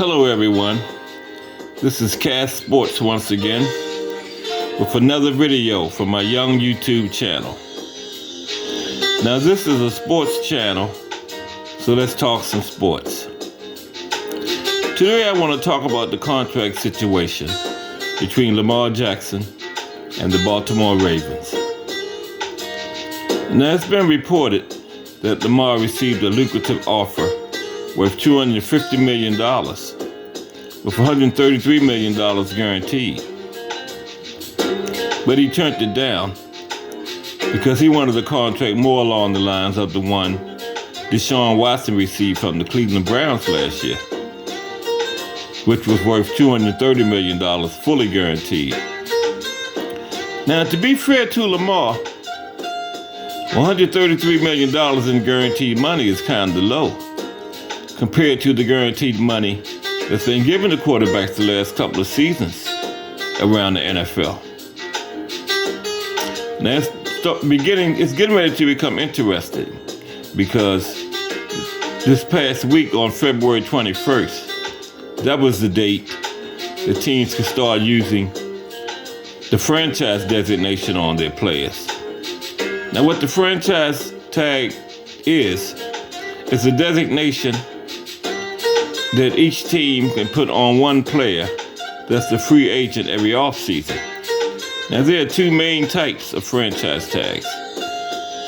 Hello everyone, this is Cass Sports once again with another video from my young YouTube channel. Now this is a sports channel, so let's talk some sports. Today I want to talk about the contract situation between Lamar Jackson and the Baltimore Ravens. Now it's been reported that Lamar received a lucrative offer worth $250 million with $133 million guaranteed. But he turned it down because he wanted a contract more along the lines of the one Deshaun Watson received from the Cleveland Browns last year, which was worth $230 million fully guaranteed. Now, to be fair to Lamar, $133 million in guaranteed money is kind of low compared to the guaranteed money that's been given to quarterbacks the last couple of seasons around the NFL. Now, it's getting ready to become interesting because this past week on February 21st, that was the date the teams could start using the franchise designation on their players. Now, what the franchise tag is a designation that each team can put on one player that's the free agent every offseason. Now, there are two main types of franchise tags.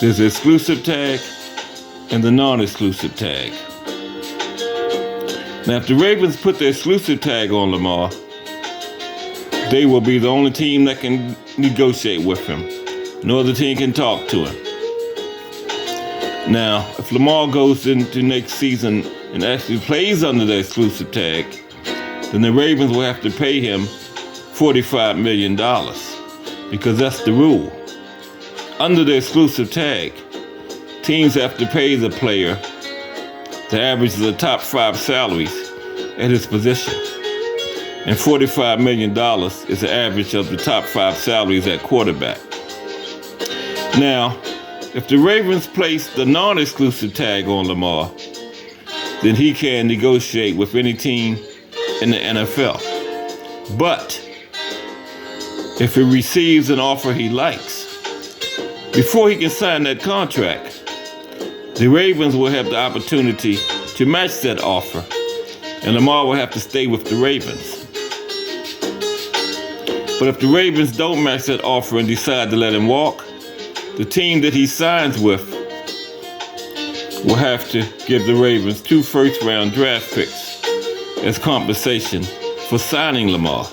There's the exclusive tag and the non-exclusive tag. Now, if the Ravens put the exclusive tag on Lamar, they will be the only team that can negotiate with him. No other team can talk to him. Now, if Lamar goes into next season and actually plays under the exclusive tag, then the Ravens will have to pay him $45 million because that's the rule. Under the exclusive tag, teams have to pay the player the average of the top 5 salaries at his position. And $45 million is the average of the top 5 salaries at quarterback. Now, if the Ravens place the non-exclusive tag on Lamar, then he can negotiate with any team in the NFL. But if he receives an offer he likes, before he can sign that contract, the Ravens will have the opportunity to match that offer, and Lamar will have to stay with the Ravens. But if the Ravens don't match that offer and decide to let him walk, the team that he signs with will have to give the Ravens 2 first-round draft picks as compensation for signing Lamar.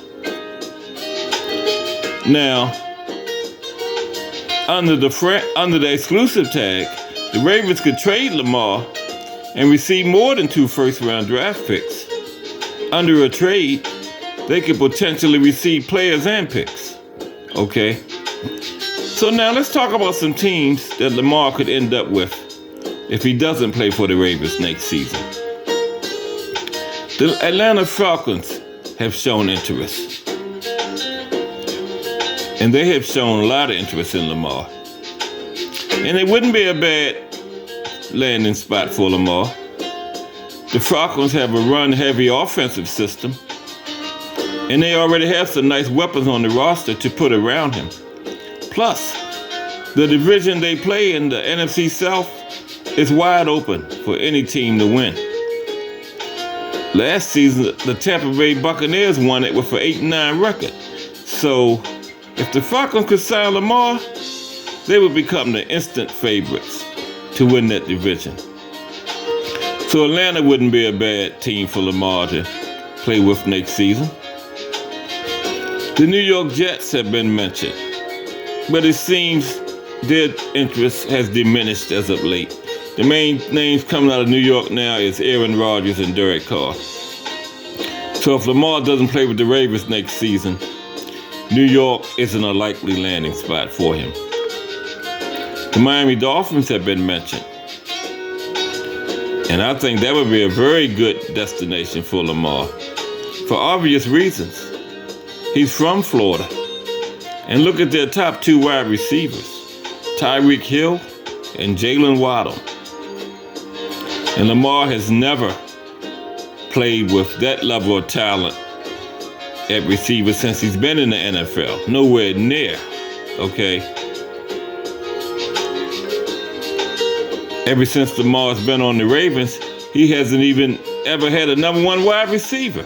Now, under the exclusive tag, the Ravens could trade Lamar and receive more than 2 first-round draft picks. Under a trade, they could potentially receive players and picks. Okay? So now let's talk about some teams that Lamar could end up with if he doesn't play for the Ravens next season. The Atlanta Falcons have shown interest. And they have shown a lot of interest in Lamar. And it wouldn't be a bad landing spot for Lamar. The Falcons have a run-heavy offensive system, and they already have some nice weapons on the roster to put around him. Plus, the division they play in, the NFC South, is wide open for any team to win. Last season, the Tampa Bay Buccaneers won it with an 8-9 record. So, if the Falcons could sign Lamar, they would become the instant favorites to win that division. So Atlanta wouldn't be a bad team for Lamar to play with next season. The New York Jets have been mentioned, but it seems their interest has diminished as of late. The main names coming out of New York now is Aaron Rodgers and Derek Carr. So if Lamar doesn't play with the Ravens next season, New York isn't a likely landing spot for him. The Miami Dolphins have been mentioned, and I think that would be a very good destination for Lamar for obvious reasons. He's from Florida, and look at their top 2 wide receivers, Tyreek Hill and Jalen Waddle. And Lamar has never played with that level of talent at receiver since he's been in the NFL. Nowhere near, okay? Ever since Lamar's been on the Ravens, he hasn't even ever had a number one wide receiver.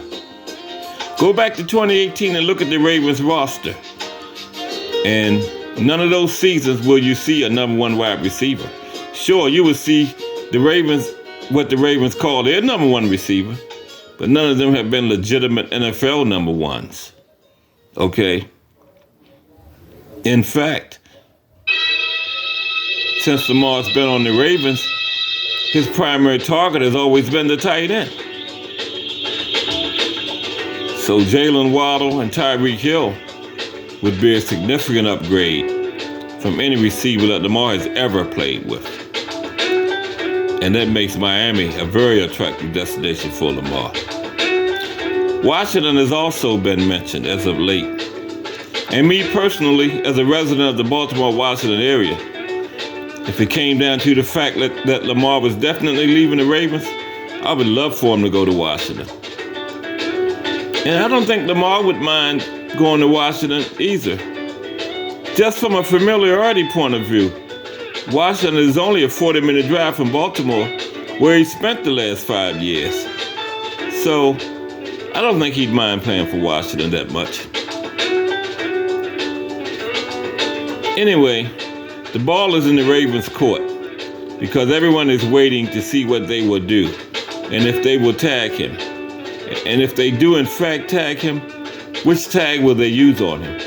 Go back to 2018 and look at the Ravens roster. And none of those seasons will you see a number one wide receiver. Sure, you will see the Ravens, what the Ravens call their number one receiver, but none of them have been legitimate NFL number ones. Okay? In fact, since Lamar's been on the Ravens, his primary target has always been the tight end. So Jalen Waddle and Tyreek Hill would be a significant upgrade from any receiver that Lamar has ever played with. And that makes Miami a very attractive destination for Lamar. Washington has also been mentioned as of late. And me personally, as a resident of the Baltimore-Washington area, if it came down to the fact that Lamar was definitely leaving the Ravens, I would love for him to go to Washington. And I don't think Lamar would mind going to Washington either. Just from a familiarity point of view, Washington is only a 40-minute drive from Baltimore, where he spent the last 5 years. So I don't think he'd mind playing for Washington that much. Anyway, the ball is in the Ravens' court because everyone is waiting to see what they will do and if they will tag him. And if they do in fact tag him, which tag will they use on him?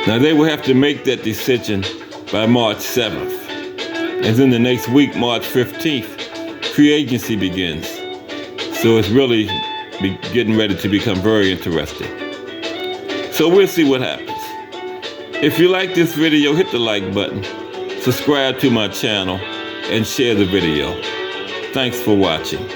Now they will have to make that decision by March 7th. And then the next week, March 15th, free agency begins. So it's really getting ready to become very interesting. So we'll see what happens. If you like this video, hit the like button, subscribe to my channel, and share the video. Thanks for watching.